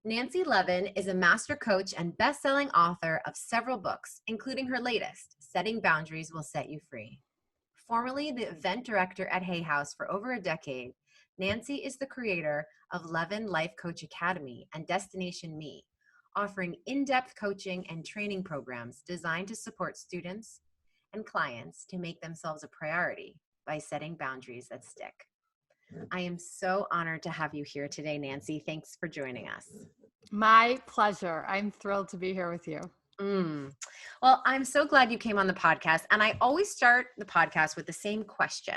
Nancy Levin is a master coach and best-selling author of several books, including her latest, Setting Boundaries Will Set You Free. Formerly the event director at Hay House for over a decade, Nancy is the creator of Levin Life Coach Academy and Destination Me, offering in-depth coaching and training programs designed to support students and clients to make themselves a priority by setting boundaries that stick. I am so honored to have you here today, Nancy. Thanks for joining us. My pleasure. I'm thrilled to be here with you. Well, I'm so glad you came on the podcast. And I always start the podcast with the same question.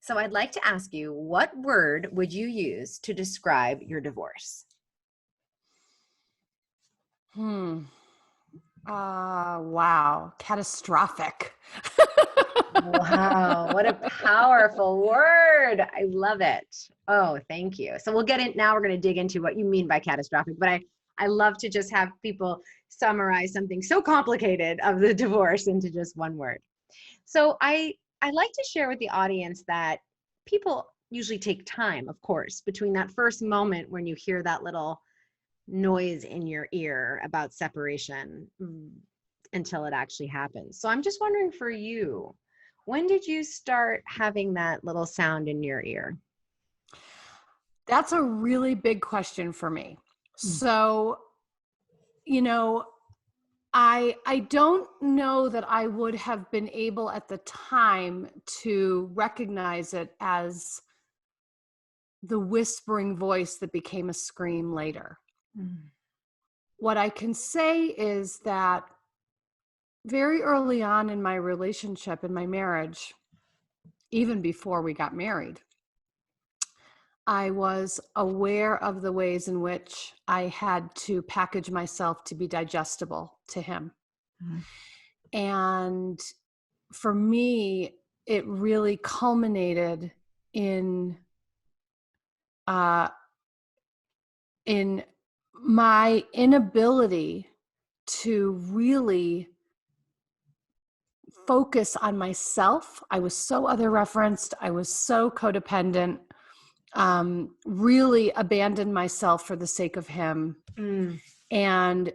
So I'd like to ask you, what word would you use to describe your divorce? Wow. Catastrophic. Wow, what a powerful word. I love it. Oh, thank you. So we'll get in now. We're going to dig into what you mean by catastrophic, but I love to just have people summarize something so complicated of the divorce into just one word. So I like to share with the audience that people usually take time, of course, between that first moment when you hear that little noise in your ear about separation until it actually happens. So I'm just wondering for you, when did you start having that little sound in your ear? That's a really big question for me. So, I don't know that I would have been able at the time to recognize it as the whispering voice that became a scream later. What I can say is that very early on in my relationship, in my marriage, even before we got married, I was aware of the ways in which I had to package myself to be digestible to him. And for me, it really culminated in my inability to really focus on myself. I was so other referenced. I was so codependent, really abandoned myself for the sake of him. And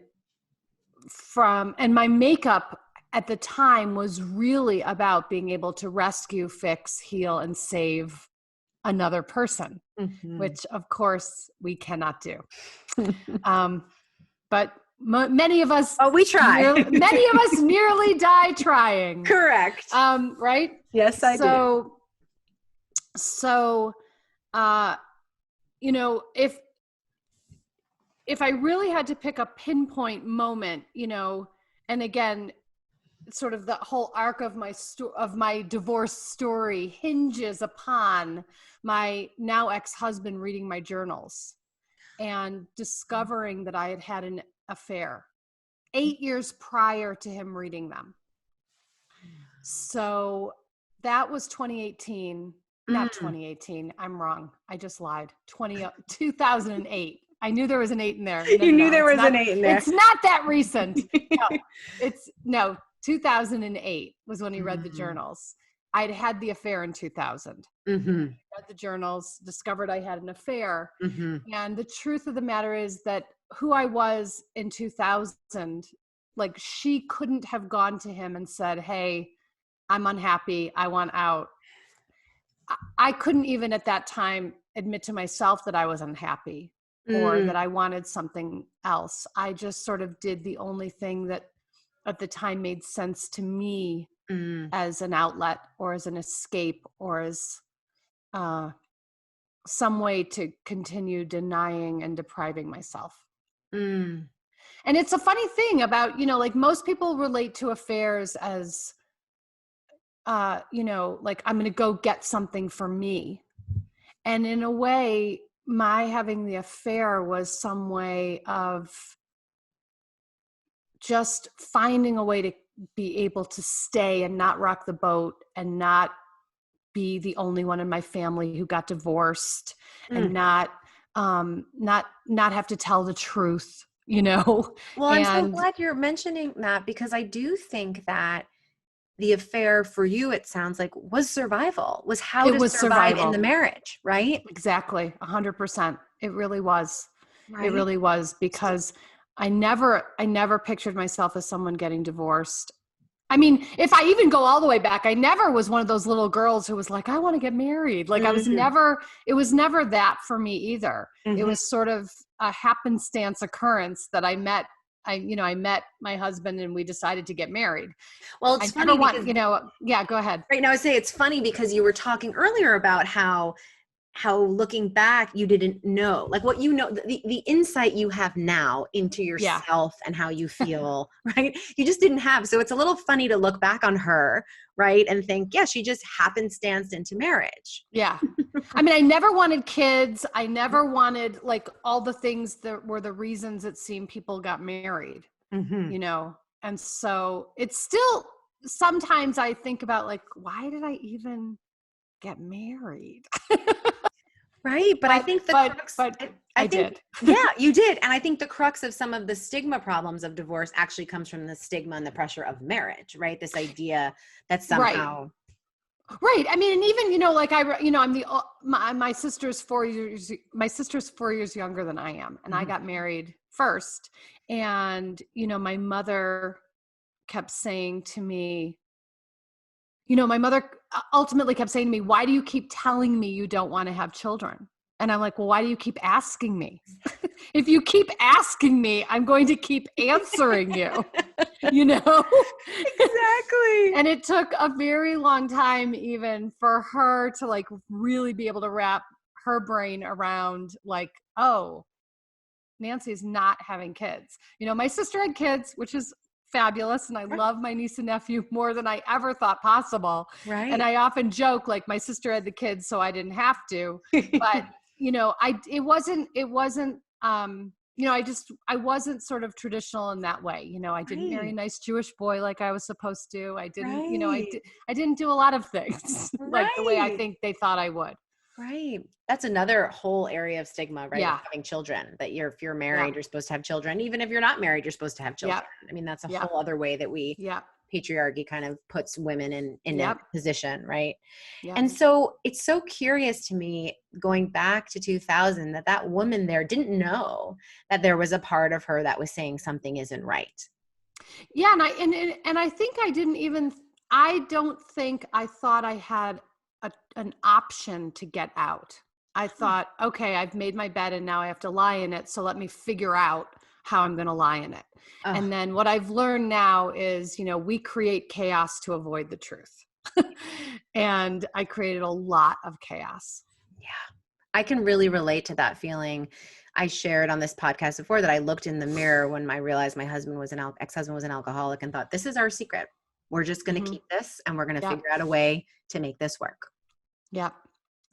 my makeup at the time was really about being able to rescue, fix, heal, and save another person, which of course we cannot do. But many of us, we try. Many of us nearly die trying. Correct. Right? Yes, I do. So, if I really had to pick a pinpoint moment, and again, sort of the whole arc of my divorce story hinges upon my now ex-husband reading my journals and discovering that I had had an affair 8 years prior to him reading them. So that was 2018, not 2018. I'm wrong. I just lied. 2008. I knew there was an 8 in there. You knew there was an 8 in there. It's not that recent. No, 2008 was when he read the journals. I'd had the affair in 2000. Read the journals, discovered I had an affair. And the truth of the matter is that who I was in 2000, like, she couldn't have gone to him and said, "Hey, I'm unhappy. I want out." I couldn't even at that time admit to myself that I was unhappy or that I wanted something else. I just sort of did the only thing that at the time made sense to me as an outlet or as an escape or as some way to continue denying and depriving myself. And it's a funny thing about, like, most people relate to affairs as, like, I'm going to go get something for me. And in a way, my having the affair was some way of just finding a way to be able to stay and not rock the boat and not be the only one in my family who got divorced and not have to tell the truth, Well, I'm so glad you're mentioning that, because I do think that the affair for you, it sounds like, was survival, was how to survive in the marriage, right? Exactly. 100%. It really was. It really was, because I never pictured myself as someone getting divorced. I mean, if I even go all the way back, I never was one of those little girls who was like, I want to get married. Like it was never that for me either. It was sort of a happenstance occurrence that I met my husband and we decided to get married. Well, it's funny because, yeah, go ahead. Right now I say it's funny because you were talking earlier about how looking back, you didn't know, like what the insight you have now into yourself and how you feel, right? You just didn't have. So it's a little funny to look back on her, right? And think, yeah, she just happenstanced into marriage. Yeah. I mean, I never wanted kids. I never wanted like all the things that were the reasons it seemed people got married, And so it's still, sometimes I think about like, why did I even get married? Right. But I think I did. Yeah, you did. And I think the crux of some of the stigma problems of divorce actually comes from the stigma and the pressure of marriage, right? This idea that somehow. Right. I mean, and even, like my sister's 4 years younger than I am. And I got married first. And, my mother kept saying to me, my mother ultimately kept saying to me, why do you keep telling me you don't want to have children? And I'm like, well, why do you keep asking me? If you keep asking me, I'm going to keep answering you, Exactly. And it took a very long time even for her to like really be able to wrap her brain around like, oh, Nancy's not having kids. My sister had kids, which is fabulous. And I love my niece and nephew more than I ever thought possible. Right. And I often joke, like my sister had the kids, so I didn't have to, but I wasn't sort of traditional in that way. I didn't marry a nice Jewish boy like I was supposed to. I didn't, I didn't do a lot of things like the way I think they thought I would. Right. That's another whole area of stigma, right? Yeah. Of having children, that if you're married, you're supposed to have children. Even if you're not married, you're supposed to have children. I mean, that's a whole other way that patriarchy kind of puts women in a position, right? And so it's so curious to me, going back to 2000, that woman there didn't know that there was a part of her that was saying something isn't right. Yeah. And I think I don't think I thought I had an option to get out. I thought, okay, I've made my bed and now I have to lie in it. So let me figure out how I'm going to lie in it. And then what I've learned now is, we create chaos to avoid the truth. And I created a lot of chaos. Yeah. I can really relate to that feeling. I shared on this podcast before that I looked in the mirror when I realized my ex-husband was an alcoholic and thought, this is our secret. We're just going to keep this and we're going to figure out a way to make this work. Yeah.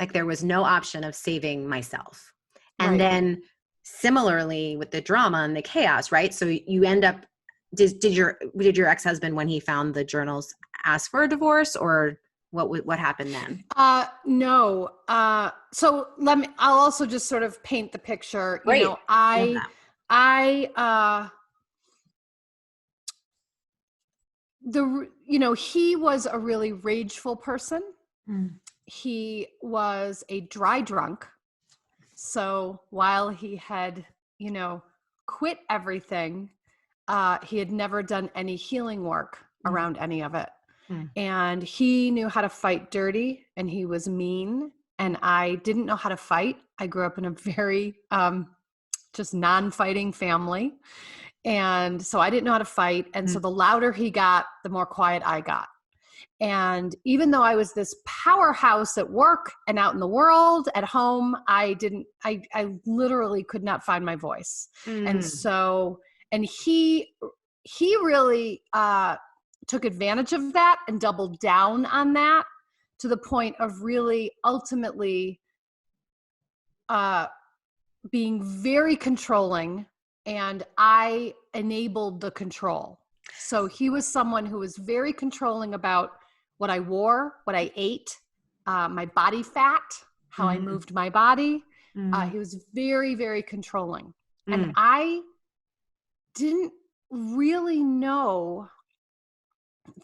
Like there was no option of saving myself. And then similarly with the drama and the chaos, right? So you end up, did your ex-husband, when he found the journals, ask for a divorce, or what happened then? No. So I'll also just sort of paint the picture. Great. He was a really rageful person. He was a dry drunk. So while he had, quit everything, he had never done any healing work around any of it. And he knew how to fight dirty, and he was mean. And I didn't know how to fight. I grew up in a very just non-fighting family. And so I didn't know how to fight. And so the louder he got, the more quiet I got. And even though I was this powerhouse at work and out in the world, at home, I literally could not find my voice. And so, and he really took advantage of that and doubled down on that to the point of really ultimately being very controlling, and I enabled the control. So he was someone who was very controlling about what I wore, what I ate, my body fat, how I moved my body. He was very, very controlling. And I didn't really know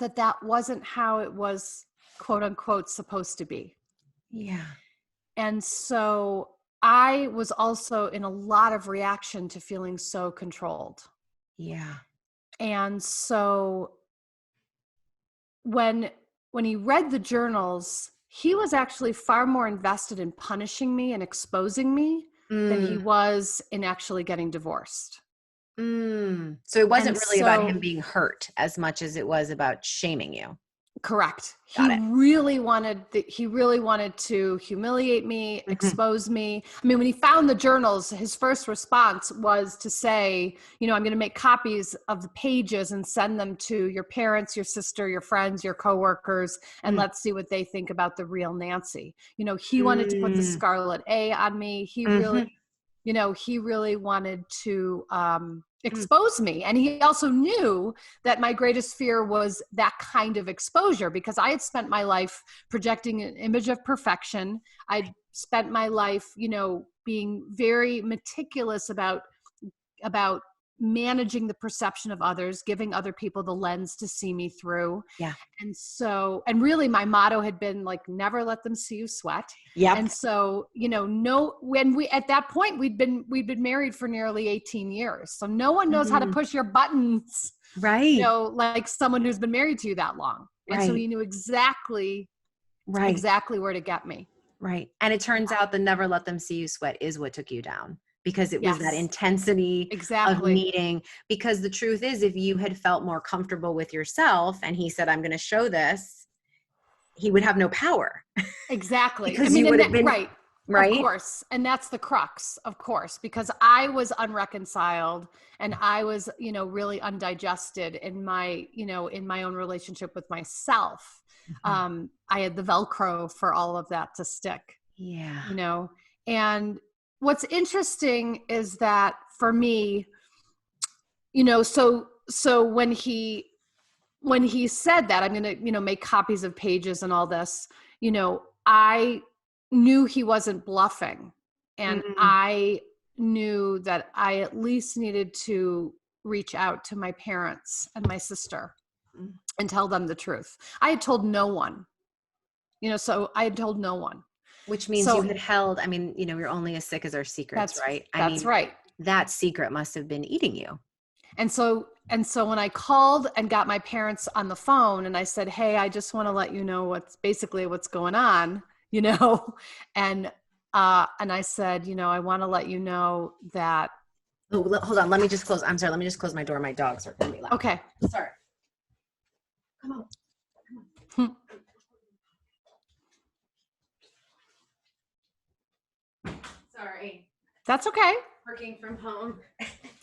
that wasn't how it was, quote unquote, supposed to be. Yeah. And so I was also in a lot of reaction to feeling so controlled. Yeah. And so when he read the journals, he was actually far more invested in punishing me and exposing me than he was in actually getting divorced. So it wasn't And really about so, him being hurt as much as it was about shaming you. correct. Got it. He really wanted to humiliate me, expose me. I mean, when he found the journals, his first response was to say, I'm going to make copies of the pages and send them to your parents, your sister, your friends, your coworkers, and let's see what they think about the real Nancy. He wanted to put the scarlet A on me. He really wanted to expose me. And he also knew that my greatest fear was that kind of exposure, because I had spent my life projecting an image of perfection. I'd spent my life, being very meticulous about managing the perception of others, giving other people the lens to see me through. Yeah. And really my motto had been like, never let them see you sweat. Yep. And so, at that point, we'd been married for nearly 18 years. So no one knows how to push your buttons, right. Like someone who's been married to you that long. And so he knew exactly where to get me. Right. And it turns out the never let them see you sweat is what took you down. Because it was that intensity of needing, because the truth is, if you had felt more comfortable with yourself and he said, I'm going to show this, he would have no power. Exactly. Because you would have been right. Of course. And that's the crux, of course, because I was unreconciled and I was, really undigested in my own relationship with myself. I had the Velcro for all of that to stick. Yeah. And what's interesting is that for me, so when he said that I'm going to, make copies of pages and all this, I knew he wasn't bluffing. And I knew that I at least needed to reach out to my parents and my sister and tell them the truth. I had told no one, so I had told no one. Which means you had held, you're only as sick as our secrets, right? That's right. That secret must have been eating you. And so when I called and got my parents on the phone and I said, hey, I just want to let you know what's going on, and I said, I want to let you know that. Oh, hold on. Let me just close. I'm sorry. Let me just close my door. My dogs are going to be loud. Okay. Sorry. Come on. Sorry. That's okay. Working from home.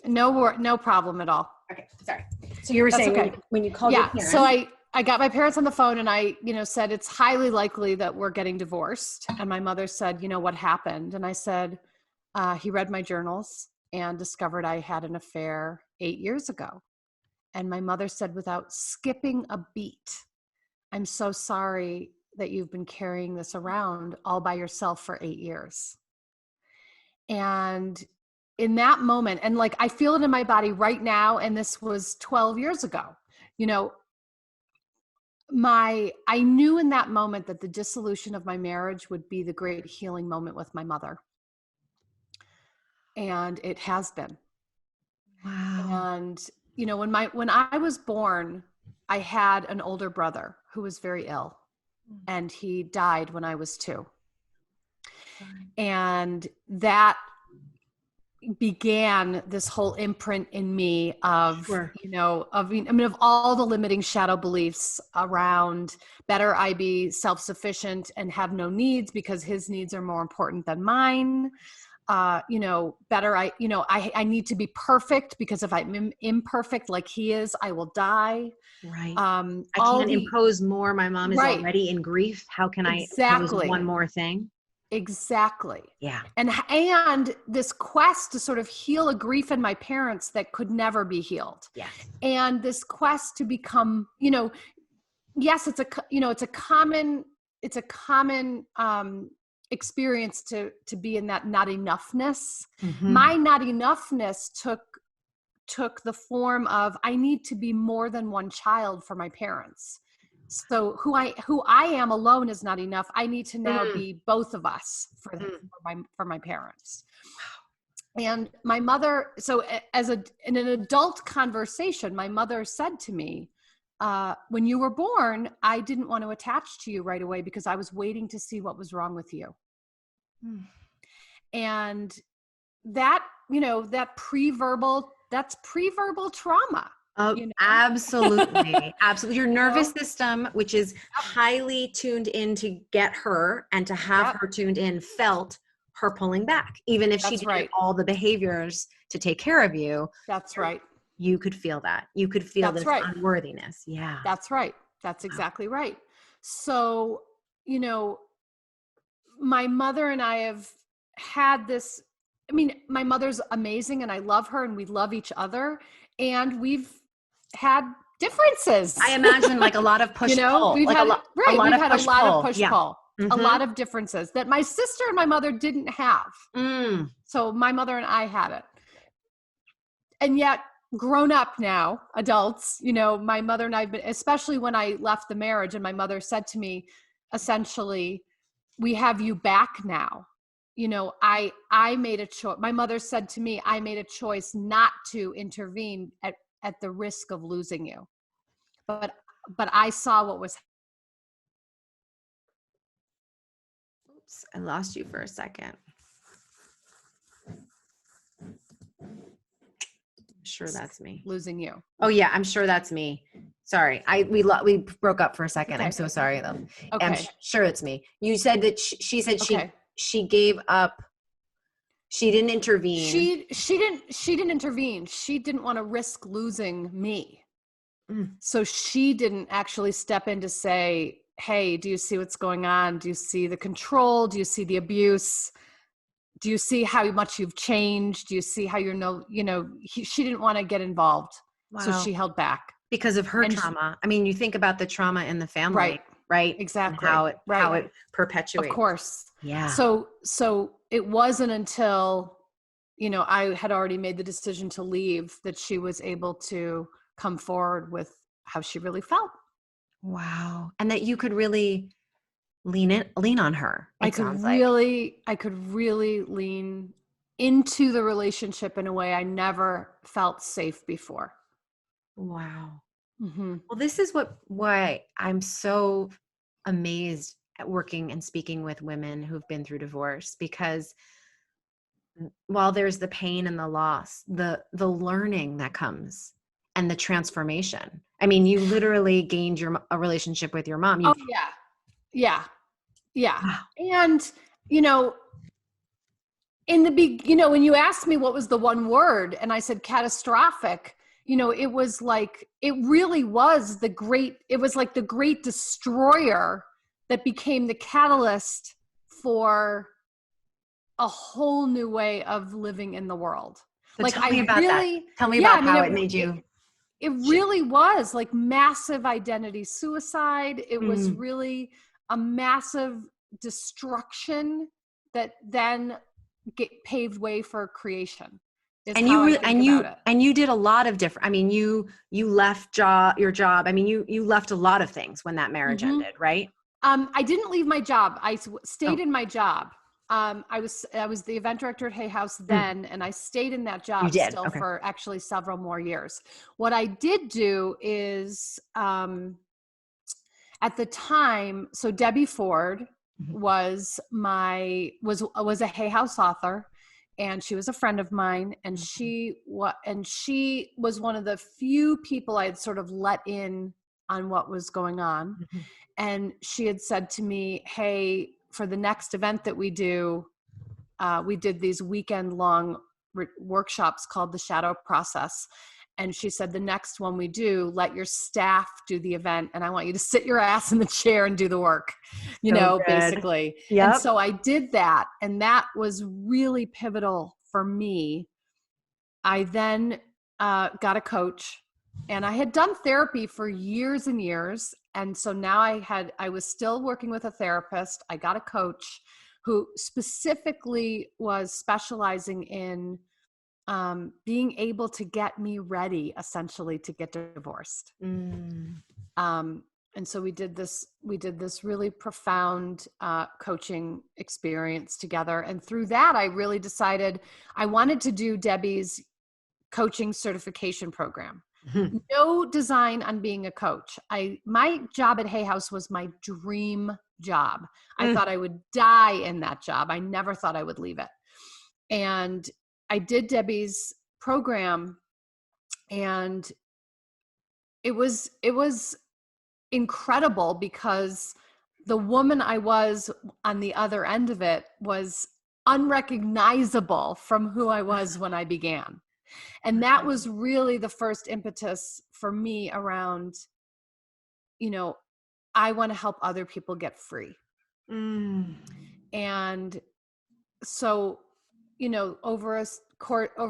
No problem at all. Okay. Sorry. So you were saying when you called your parents. So I got my parents on the phone and I, said, it's highly likely that we're getting divorced. And my mother said, what happened? And I said, he read my journals and discovered I had an affair 8 years ago. And my mother said, without skipping a beat, I'm so sorry that you've been carrying this around all by yourself for 8 years. And in that moment, and like, I feel it in my body right now, and this was 12 years ago, I knew in that moment that the dissolution of my marriage would be the great healing moment with my mother. And it has been. Wow. And, when I was born, I had an older brother who was very ill, and he died when I was 2. And that began this whole imprint in me of, of all the limiting shadow beliefs around better I be self-sufficient and have no needs because his needs are more important than mine. Better I need to be perfect because if I'm imperfect like he is, I will die. Right. I can't impose more. My mom is already in grief. How can I impose one more thing? Exactly. Yeah. And this quest to sort of heal a grief in my parents that could never be healed. Yeah. And this quest to become, yes, it's a common experience to be in that not enoughness. My not enoughness took the form of, I need to be more than one child for my parents. So who I am alone is not enough. I need to now be both of us for my parents. And my mother, so in an adult conversation, my mother said to me, when you were born, I didn't want to attach to you right away because I was waiting to see what was wrong with you. And that, that that's preverbal trauma. Oh, absolutely. Absolutely. Your nervous system, which is highly tuned in to get her and to have her tuned in, felt her pulling back, even if she did all the behaviors to take care of you. That's right. You could feel that. You could feel this unworthiness. Yeah. That's right. That's exactly right. So, my mother and I have had this, my mother's amazing and I love her and we love each other, and we've had differences. I imagine like a lot of push-pull. We've had a lot of push-pull. Mm-hmm. A lot of differences that my sister and my mother didn't have. So my mother and I had it. And yet, grown up now, adults, my mother and I have been, especially when I left the marriage and my mother said to me, essentially, we have you back now. I made a choice. My mother said to me, I made a choice not to intervene at the risk of losing you. But I saw what was. Oops, I lost you for a second. I'm sure that's me. Losing you. Oh yeah, I'm sure that's me. Sorry, we broke up for a second. Okay. I'm so sorry though. Okay. I'm sure it's me. You said that she said she gave up. She didn't intervene. She didn't intervene. She didn't want to risk losing me. So she didn't actually step in to say, hey, do you see what's going on? Do you see the control? Do you see the abuse? Do you see how much you've changed? Do you see how she didn't want to get involved. Wow. So she held back. Because of her trauma. You think about the trauma in the family, right? Exactly. And how it perpetuates. Of course. Yeah. So it wasn't until, I had already made the decision to leave that she was able to come forward with how she really felt. Wow. And that you could really lean on her. I could really lean into the relationship in a way I never felt safe before. Wow. Mm-hmm. Well, this is why I'm so amazed at working and speaking with women who've been through divorce, because while there's the pain and the loss, the learning that comes and the transformation. You literally gained a relationship with your mom. Oh yeah. Wow. And in the when you asked me what was the one word and I said catastrophic, it was like, it really was the great destroyer that became the catalyst for a whole new way of living in the world. So tell me about that. Tell me about how it made you. It really was like massive identity suicide. It was really a massive destruction that then paved way for creation. And you did a lot of different, you left your job. You left a lot of things when that marriage ended, right? I didn't leave my job. I stayed in my job. I was the event director at Hay House then, and I stayed in that job for actually several more years. What I did do is, at the time, so Debbie Ford was a Hay House author, and she was a friend of mine, and she was one of the few people I had sort of let in on what was going on. And she had said to me, hey, for the next event that we do, we did these weekend-long workshops called the Shadow Process. And she said, the next one we do, let your staff do the event. And I want you to sit your ass in the chair and do the work, basically. Yep. And so I did that. And that was really pivotal for me. I then got a coach, and I had done therapy for years and years. And so now I was still working with a therapist. I got a coach who specifically was specializing in being able to get me ready, essentially, to get divorced. And so we did this really profound coaching experience together. And through that, I really decided I wanted to do Debbie's coaching certification program. Mhm. No design on being a coach. My job at Hay House was my dream job. I thought I would die in that job. I never thought I would leave it. And I did Debbie's program, and it was incredible because the woman I was on the other end of it was unrecognizable from who I was when I began. And that was really the first impetus for me around, I want to help other people get free. And so, over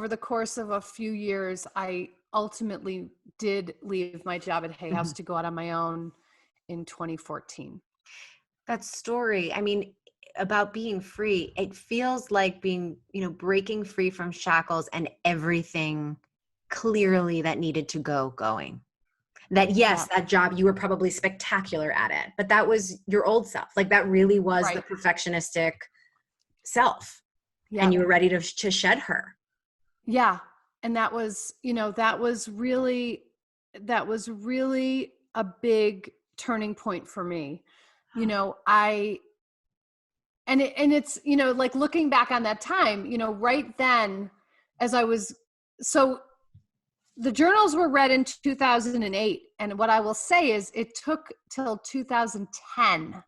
the course of a few years, I ultimately did leave my job at Hay House to go out on my own in 2014. That story, I mean, about being free, it feels like being, breaking free from shackles and everything clearly that needed to going. That yes, that job, you were probably spectacular at it, but that was your old self. Like that really was the perfectionistic self. And you were ready to shed her. Yeah. And that was really a big turning point for me. It's, like looking back on that time, right then so the journals were read in 2008. And what I will say is it took till 2010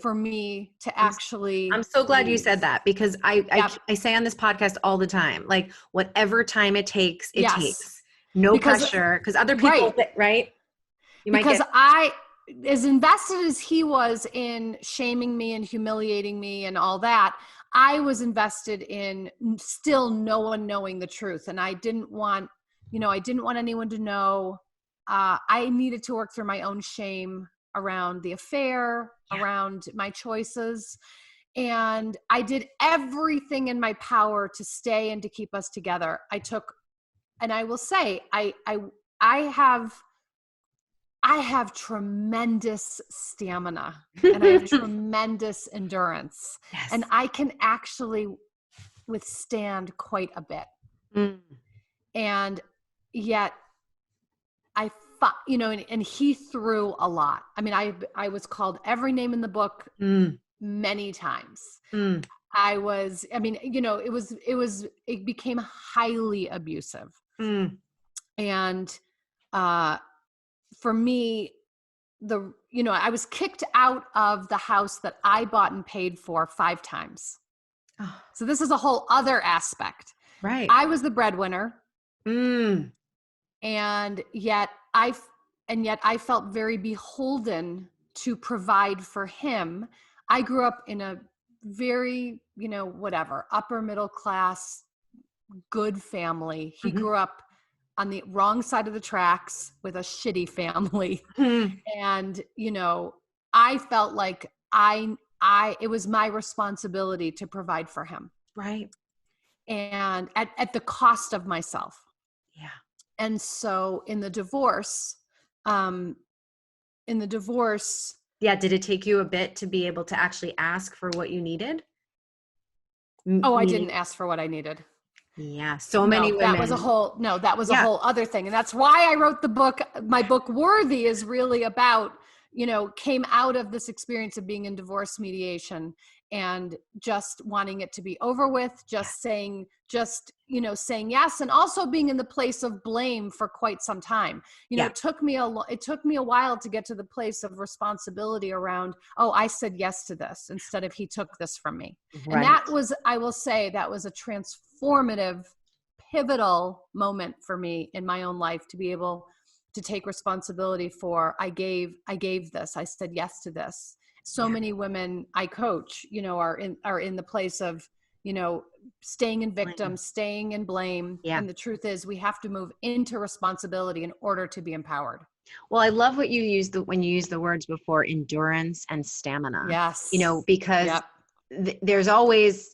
for me to actually I'm so glad you said that, because I say on this podcast all the time, like whatever time it takes, it takes. No pressure, because other people, right? I, as invested as he was in shaming me and humiliating me and all that, I was invested in still no one knowing the truth. And I didn't want anyone to know. I needed to work through my own shame around the affair, around my choices. And I did everything in my power to stay and to keep us together. And I will say, I have tremendous stamina and I have tremendous endurance, and I can actually withstand quite a bit. And yet I fought, and he threw a lot. I mean, I was called every name in the book many times. It became highly abusive. And, for me, I was kicked out of the house that I bought and paid for 5 times. So this is a whole other aspect. Right. I was the breadwinner. And yet I felt very beholden to provide for him. I grew up in a very, upper middle class, good family. He grew up on the wrong side of the tracks with a shitty family. And, I felt like it was my responsibility to provide for him. Right. And at the cost of myself. Yeah. And so in the divorce, did it take you a bit to be able to actually ask for what you needed? I didn't ask for what I needed. Yeah. So many women. That was a whole other thing. And that's why I wrote the book. My book Worthy is really about, came out of this experience of being in divorce mediation and just wanting it to be over with, saying yes. And also being in the place of blame for quite some time. It took me a while to get to the place of responsibility around, I said yes to this instead of he took this from me. Right. And that was, I will say, that was a transformative, pivotal moment for me in my own life to be able to take responsibility for, I gave this, I said yes to this. So many women I coach, are in the place of, staying in victim, staying in blame. Yeah. And the truth is we have to move into responsibility in order to be empowered. Well, I love what you used when you used the words before, endurance and stamina. Yes. Because there's always,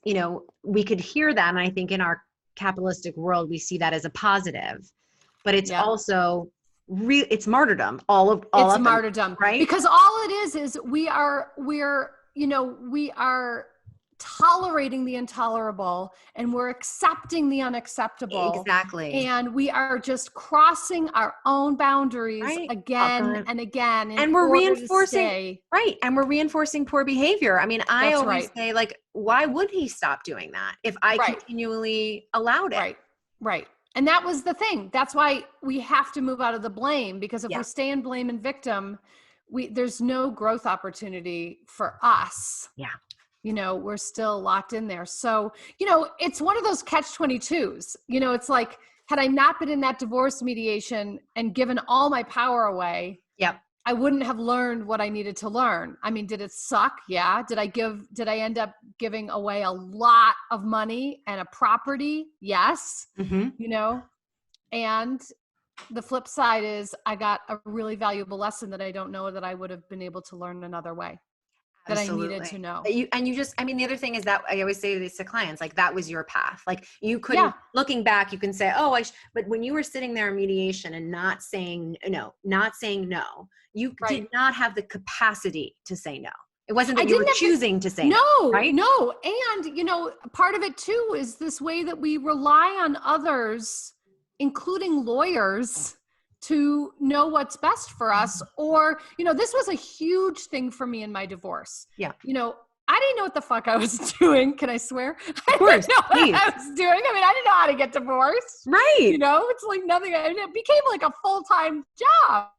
we could hear that. And I think in our capitalistic world, we see that as a positive, but it's also it's martyrdom. All It's of them, martyrdom, right? because all it is we are tolerating the intolerable and we're accepting the unacceptable. Exactly. And we are just crossing our own boundaries Right. again and again. And we're reinforcing, right. And we're reinforcing poor behavior. I mean, I always say, like, why would he stop doing that if I continually allowed it? Right. And that was the thing. That's why we have to move out of the blame, because if we stay in blame and victim, there's no growth opportunity for us. Yeah. We're still locked in there. So, it's one of those catch-22s. It's like, had I not been in that divorce mediation and given all my power away, I wouldn't have learned what I needed to learn. I mean, did it suck? Yeah. Did I end up giving away a lot of money and a property? Yes. And the flip side is I got a really valuable lesson that I don't know that I would have been able to learn another way. That Absolutely. I needed to know. The other thing is that I always say this to clients, like, that was your path. Like, you couldn't, looking back, you can say, oh, but when you were sitting there in mediation and not saying no, you did not have the capacity to say no. It wasn't that you were choosing to say no, right? No. And, part of it too is this way that we rely on others, including lawyers, to know what's best for us. Or, this was a huge thing for me in my divorce. Yeah. I didn't know what the fuck I was doing. Can I swear? Of course, I didn't know what I was doing. I mean, I didn't know how to get divorced. Right. It's like nothing. It became like a full-time job.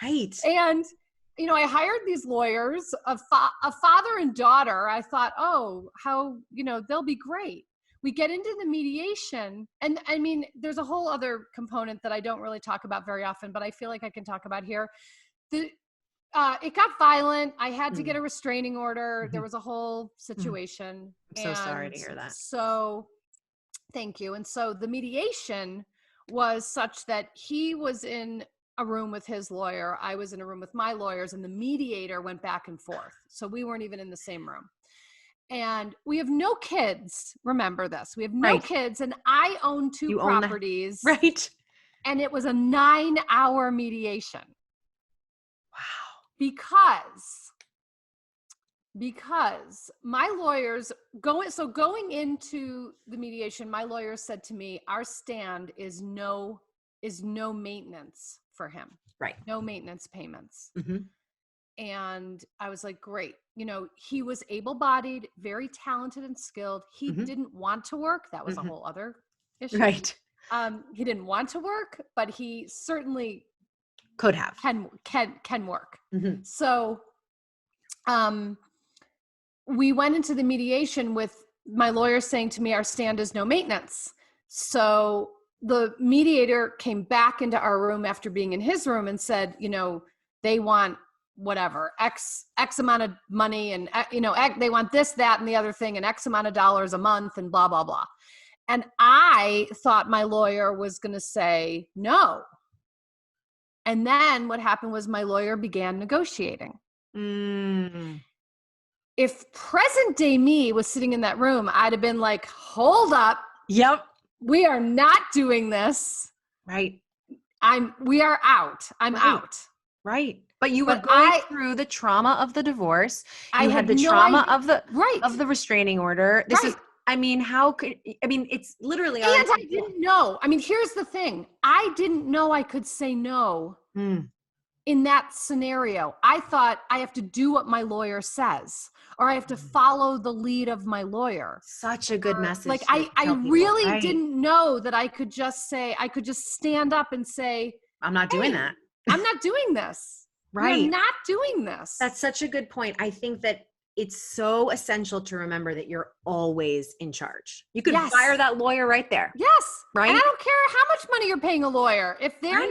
Right. And, I hired these lawyers, a father and daughter. I thought, oh, how, they'll be great. We get into the mediation, and I mean, there's a whole other component that I don't really talk about very often, but I feel like I can talk about here. It got violent. I had to get a restraining order. There was a whole situation. I'm so sorry to hear that. So thank you. And so the mediation was such that he was in a room with his lawyer. I was in a room with my lawyers, and the mediator went back and forth. So we weren't even in the same room. And we have no kids. Remember this. We have no kids. And I own two properties. Right. And it was a 9-hour mediation. Wow. Because my lawyers going into the mediation, my lawyers said to me, our stand is no maintenance for him. Right. No maintenance payments. And I was like, great. He was able-bodied, very talented and skilled. He didn't want to work. That was a whole other issue. Right. He didn't want to work, but he certainly could have, can work. So, we went into the mediation with my lawyer saying to me, our stand is no maintenance. So the mediator came back into our room after being in his room and said, they want whatever, X amount of money, and, they want this, that, and the other thing, and X amount of dollars a month, and blah, blah, blah. And I thought my lawyer was going to say no. And then what happened was my lawyer began negotiating. If present day me was sitting in that room, I'd have been like, hold up. Yep. We are not doing this. Right. We are out. I'm out. Right. But you were going through the trauma of the divorce. You had the trauma of the restraining order. This is, it's literally. And I didn't know. I mean, here's the thing. I didn't know I could say no in that scenario. I thought I have to do what my lawyer says, or I have to follow the lead of my lawyer. Such a good message. Like I really didn't know that I could just stand up and say, I'm not doing that. I'm not doing this. Right. We're not doing this. That's such a good point. I think that it's so essential to remember that you're always in charge. You could fire that lawyer right there. Yes. Right. And I don't care how much money you're paying a lawyer. If they're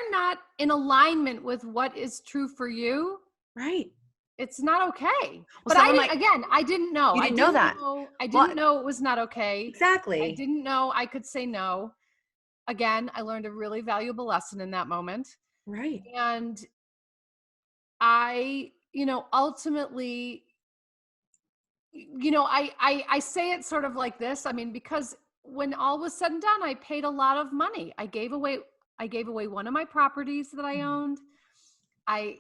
not in alignment with what is true for you, right, it's not okay. Well, but I didn't know. You didn't know that. I didn't know it was not okay. Exactly. I didn't know I could say no. Again, I learned a really valuable lesson in that moment. Right. And I, ultimately, I say it sort of like this. I mean, because when all was said and done, I paid a lot of money. I gave away I gave away one of my properties that I owned. I,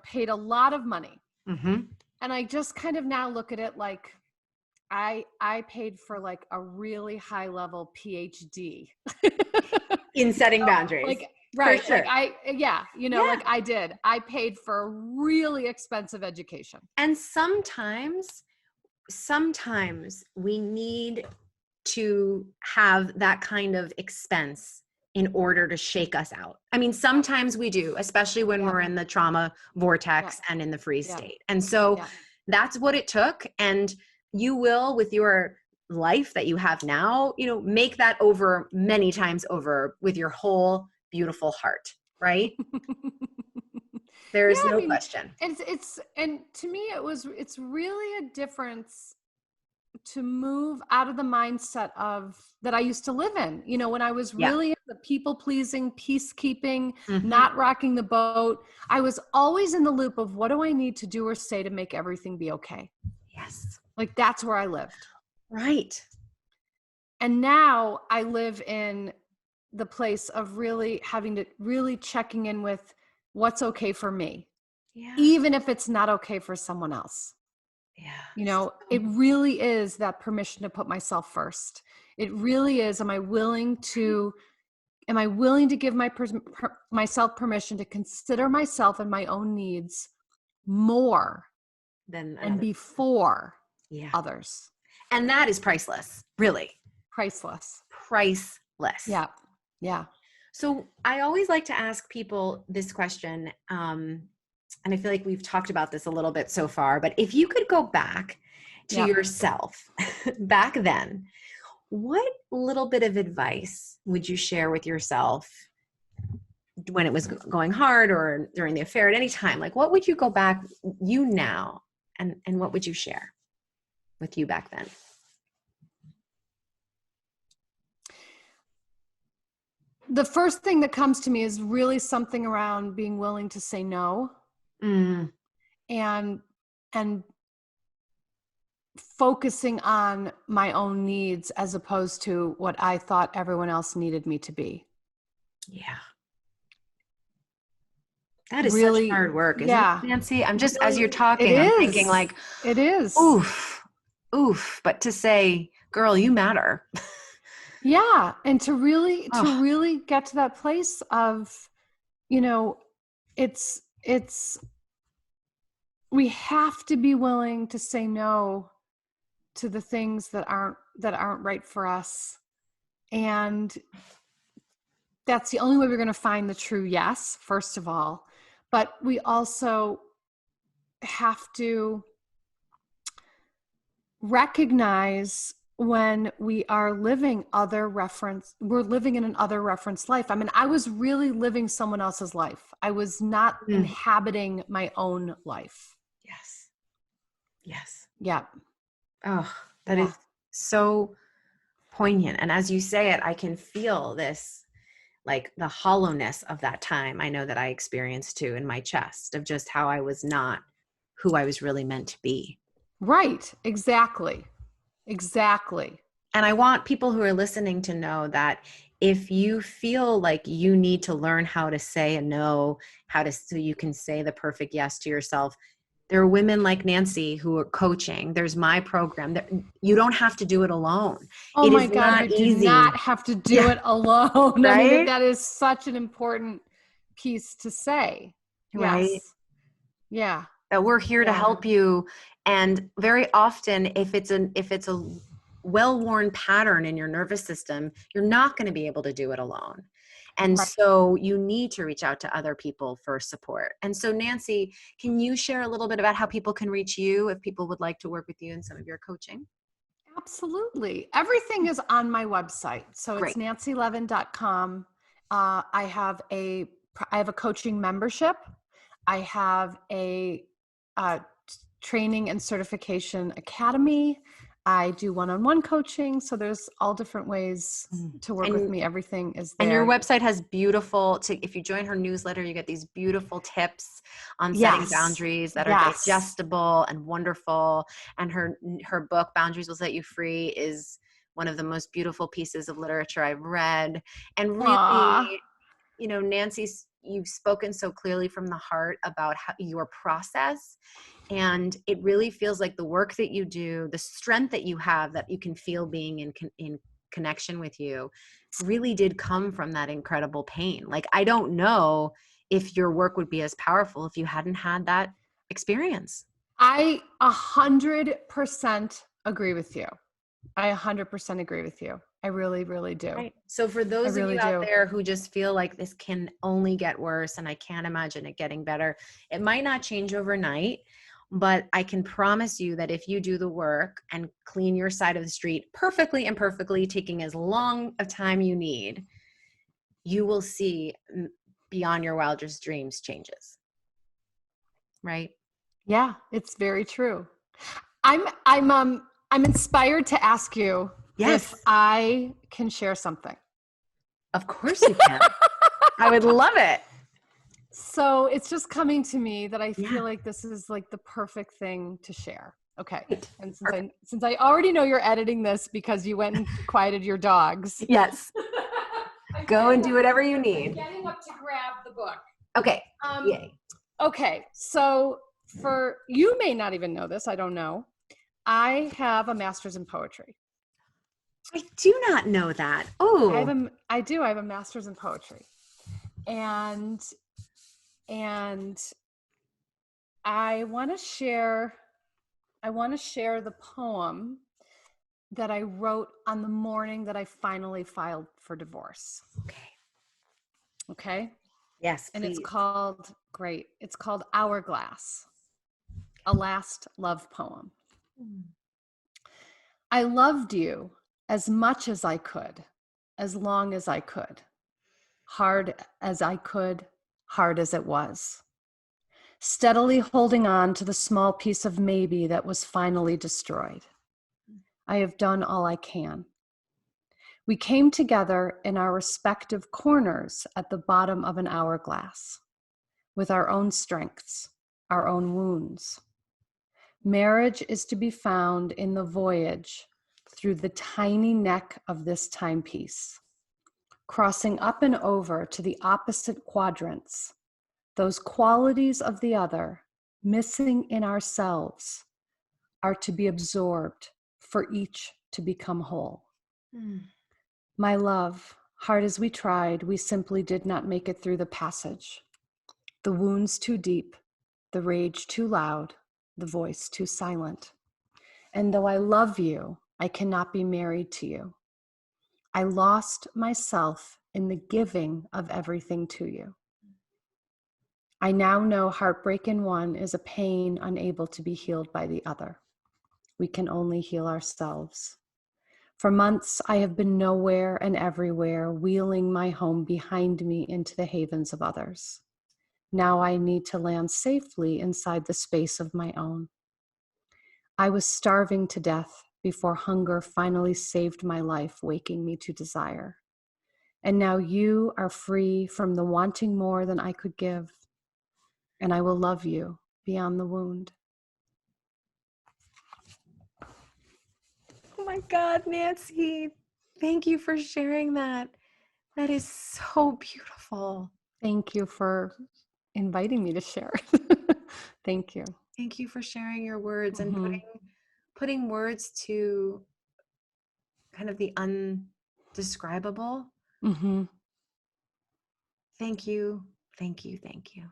paid a lot of money. Mm-hmm. And I just kind of now look at it like I paid for like a really high level PhD In setting boundaries. Like, right. For sure. Like like I did. I paid for a really expensive education. And sometimes we need to have that kind of expense in order to shake us out. I mean, sometimes we do, especially when we're in the trauma vortex and in the freeze state. And so that's what it took. And you will, with your life that you have now, make that over many times over with your whole beautiful heart, right? There's no question. It's and to me it's really a difference to move out of the mindset of that I used to live in, when I was really in the people pleasing, peacekeeping, not rocking the boat. I was always in the loop of what do I need to do or say to make everything be okay? Yes. Like that's where I lived. Right. And now I live in the place of really having to really checking in with what's okay for me, even if it's not okay for someone else. Yeah. It really is that permission to put myself first. It really is. Am I willing to give myself permission to consider myself and my own needs more than before others? And that is priceless, really. Priceless. Yeah. Yeah. So I always like to ask people this question, and I feel like we've talked about this a little bit so far, but if you could go back to yourself back then, what little bit of advice would you share with yourself when it was going hard or during the affair at any time? Like, what would you go back you now and what would you share with you back then? The first thing that comes to me is really something around being willing to say no. And focusing on my own needs as opposed to what I thought everyone else needed me to be. Yeah. That is really such hard work, isn't it, Nancy? I'm just, as you're talking, I'm thinking like, it is. Oof. But to say, girl, you matter. Yeah. And to really get to that place of, we have to be willing to say no to the things that aren't right for us. And that's the only way we're going to find the true yes, first of all. But we also have to recognize when we are living we're living in an other reference life. I mean, I was really living someone else's life. I was not inhabiting my own life. Yes. Yeah. Oh, that is so poignant. And as you say it, I can feel this, like the hollowness of that time. I know that I experienced too in my chest of just how I was not who I was really meant to be. Right. Exactly. And I want people who are listening to know that if you feel like you need to learn how to say a no, so you can say the perfect yes to yourself, there are women like Nancy who are coaching. There's my program. You don't have to do it alone. Oh my God, you do not have to do it alone. Right? I mean, that is such an important piece to say. Right? Yes. Yeah. That we're here to help you. And very often, if it's a well-worn pattern in your nervous system, you're not going to be able to do it alone. And so you need to reach out to other people for support. And so Nancy, can you share a little bit about how people can reach you if people would like to work with you in some of your coaching? Absolutely. Everything is on my website. So it's nancylevin.com. I have a coaching membership. I have a training and certification academy. I do one-on-one coaching. So there's all different ways to work with me. Everything is there. And your website has if you join her newsletter, you get these beautiful tips on setting boundaries that are digestible and wonderful. And her book, Boundaries Will Set You Free, is one of the most beautiful pieces of literature I've read. And really, Nancy, you've spoken so clearly from the heart about your process. And it really feels like the work that you do, the strength that you have, that you can feel being in connection with you, really did come from that incredible pain. Like, I don't know if your work would be as powerful if you hadn't had that experience. I 100% agree with you. I 100% agree with you. I really, really do. Right. So for those of really you out do. there who just feel like this can only get worse and I can't imagine it getting better, it might not change overnight, but I can promise you that if you do the work and clean your side of the street perfectly, imperfectly, taking as long of time you need, you will see beyond your wildest dreams changes. Right? Yeah, it's very true. I'm inspired to ask you Yes. if I can share something. Of course you can. I would love it. So it's just coming to me that I Yeah. feel like this is like the perfect thing to share. Okay. Right. And since I already know you're editing this because you went and quieted your dogs. Yes. Go and do whatever you need. I'm getting up to grab the book. Okay. Yay. Okay. So for you may not even know this, I don't know. I have a master's in poetry. I do not know that. Oh. I do. I have a master's in poetry. And I want to share the poem that I wrote on the morning that I finally filed for divorce. Okay? Yes, and please. It's called Hourglass, a last love poem. I loved you as much as I could, as long as I could, hard as I could, hard as it was, steadily holding on to the small piece of maybe that was finally destroyed. I have done all I can. We came together in our respective corners at the bottom of an hourglass, with our own strengths, our own wounds. Marriage is to be found in the voyage through the tiny neck of this timepiece, crossing up and over to the opposite quadrants, those qualities of the other missing in ourselves are to be absorbed for each to become whole. My love, hard as we tried, we simply did not make it through the passage. The wounds too deep, the rage too loud, the voice too silent. And though I love you, I cannot be married to you. I lost myself in the giving of everything to you. I now know heartbreak in one is a pain unable to be healed by the other. We can only heal ourselves. For months, I have been nowhere and everywhere, wheeling my home behind me into the havens of others. Now I need to land safely inside the space of my own. I was starving to death before hunger finally saved my life, waking me to desire. And now you are free from the wanting more than I could give, and I will love you beyond the wound. Oh my God, Nancy, thank you for sharing that. That is so beautiful. Thank you for inviting me to share. Thank you. Thank you for sharing your words and putting words to kind of the undescribable. Thank you. Thank you. Thank you.